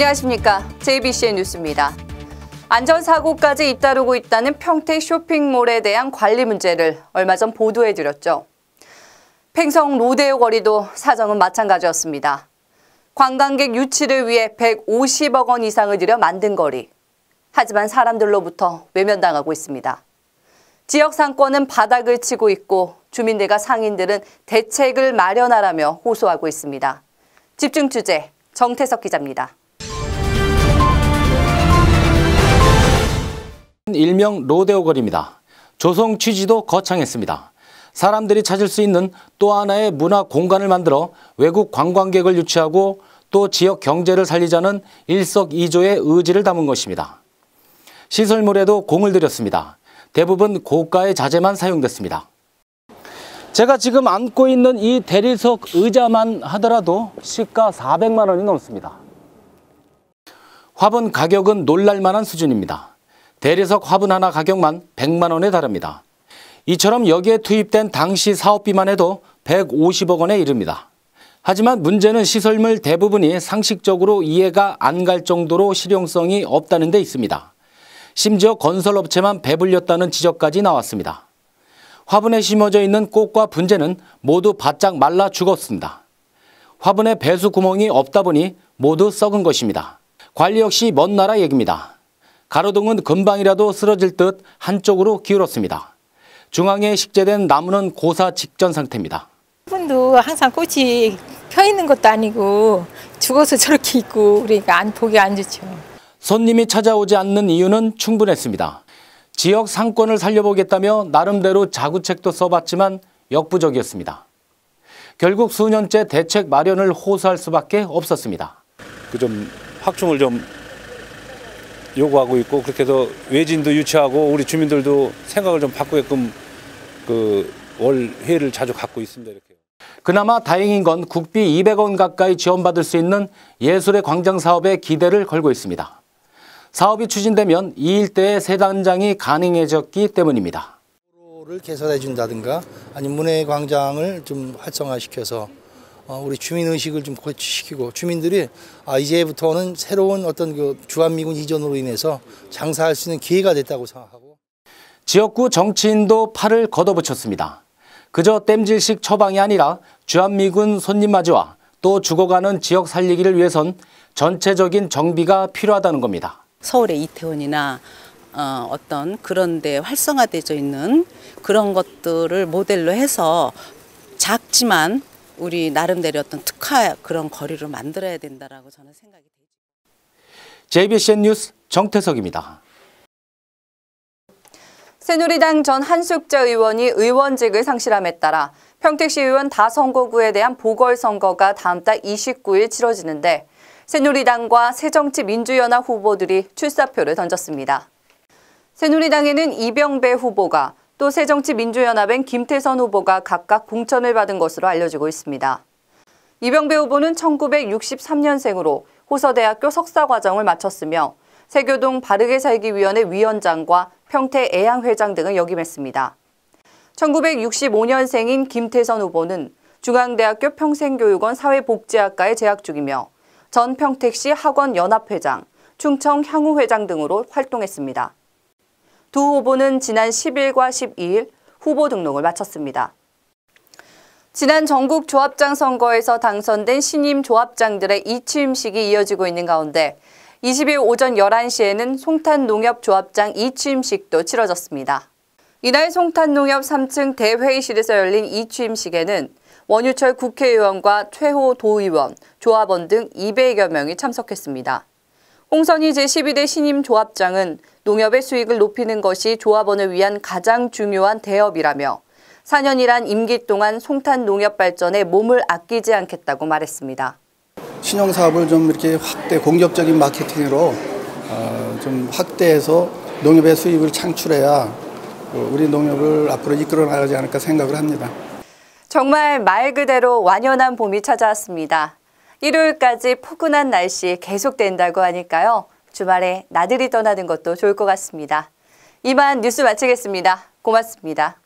안녕하십니까. JBCN 뉴스입니다. 안전사고까지 잇따르고 있다는 평택 쇼핑몰에 대한 관리 문제를 얼마 전 보도해드렸죠. 팽성 로데오 거리도 사정은 마찬가지였습니다. 관광객 유치를 위해 150억 원 이상을 들여 만든 거리. 하지만 사람들로부터 외면당하고 있습니다. 지역 상권은 바닥을 치고 있고 주민들과 상인들은 대책을 마련하라며 호소하고 있습니다. 집중 취재 정태석 기자입니다. 일명 로데오 거리입니다. 조성 취지도 거창했습니다. 사람들이 찾을 수 있는 또 하나의 문화 공간을 만들어 외국 관광객을 유치하고 또 지역 경제를 살리자는 일석이조의 의지를 담은 것입니다. 시설물에도 공을 들였습니다. 대부분 고가의 자재만 사용됐습니다. 제가 지금 앉고 있는 이 대리석 의자만 하더라도 시가 400만 원이 넘습니다. 화분 가격은 놀랄만한 수준입니다. 대리석 화분 하나 가격만 100만 원에 달합니다. 이처럼 여기에 투입된 당시 사업비만 해도 150억 원에 이릅니다. 하지만 문제는 시설물 대부분이 상식적으로 이해가 안 갈 정도로 실용성이 없다는 데 있습니다. 심지어 건설업체만 배불렸다는 지적까지 나왔습니다. 화분에 심어져 있는 꽃과 분재는 모두 바짝 말라 죽었습니다. 화분에 배수 구멍이 없다 보니 모두 썩은 것입니다. 관리 역시 먼 나라 얘기입니다. 가로등은 금방이라도 쓰러질 듯 한쪽으로 기울었습니다. 중앙에 식재된 나무는 고사 직전 상태입니다. 화분도 항상 꽃이 펴 있는 것도 아니고 죽어서 저렇게 있고 그러니까 보기 안 좋죠. 손님이 찾아오지 않는 이유는 충분했습니다. 지역 상권을 살려보겠다며 나름대로 자구책도 써봤지만 역부족이었습니다. 결국 수년째 대책 마련을 호소할 수밖에 없었습니다. 좀 확충을 좀 요구하고 있고 그렇게 해서 외진도 유치하고 우리 주민들도 생각을 좀 바꾸게끔 월 회의를 자주 갖고 있습니다. 이렇게. 그나마 다행인 건 국비 200원 가까이 지원받을 수 있는 예술의 광장 사업에 기대를 걸고 있습니다. 사업이 추진되면 이 일대의 새 단장이 가능해졌기 때문입니다. 를 개설해 준다든가 아니면 문화의 광장을 좀 활성화시켜서 우리 주민 의식을 좀 고취시키고 주민들이 이제부터는 새로운 어떤 주한미군 이전으로 인해서 장사할 수 있는 기회가 됐다고 생각하고 지역구 정치인도 팔을 걷어붙였습니다. 그저 땜질식 처방이 아니라 주한미군 손님맞이와 또 죽어가는 지역 살리기를 위해선 전체적인 정비가 필요하다는 겁니다. 서울의 이태원이나 어떤 그런 데 활성화되어 있는 그런 것들을 모델로 해서 작지만 우리 나름대로 어떤 특화 그런 거리를 만들어야 된다라고 저는 생각이 되죠. JBCN 뉴스 정태석입니다. 새누리당 전 한숙자 의원이 의원직을 상실함에 따라 평택시의원 다선거구에 대한 보궐선거가 다음 달 29일 치러지는데 새누리당과 새정치민주연합 후보들이 출사표를 던졌습니다. 새누리당에는 이병배 후보가 또 새정치민주연합엔 김태선 후보가 각각 공천을 받은 것으로 알려지고 있습니다. 이병배 후보는 1963년생으로 호서대학교 석사과정을 마쳤으며 세교동 바르게살기위원회 위원장과 평택애양회장 등을 역임했습니다. 1965년생인 김태선 후보는 중앙대학교 평생교육원 사회복지학과에 재학 중이며 전 평택시 학원연합회장, 충청향후회장 등으로 활동했습니다. 두 후보는 지난 10일과 12일 후보 등록을 마쳤습니다. 지난 전국 조합장 선거에서 당선된 신임 조합장들의 이취임식이 이어지고 있는 가운데 20일 오전 11시에는 송탄농협 조합장 이취임식도 치러졌습니다. 이날 송탄농협 3층 대회의실에서 열린 이취임식에는 원유철 국회의원과 최호 도의원, 조합원 등 200여 명이 참석했습니다. 홍선희 제12대 신임 조합장은 농협의 수익을 높이는 것이 조합원을 위한 가장 중요한 대업이라며 4년이란 임기 동안 송탄 농협 발전에 몸을 아끼지 않겠다고 말했습니다. 신용사업을 좀 이렇게 공격적인 마케팅으로 좀 확대해서 농협의 수입을 창출해야 우리 농협을 앞으로 이끌어 나가지 않을까 생각을 합니다. 정말 말 그대로 완연한 봄이 찾아왔습니다. 일요일까지 포근한 날씨 계속된다고 하니까요. 주말에 나들이 떠나는 것도 좋을 것 같습니다. 이만 뉴스 마치겠습니다. 고맙습니다.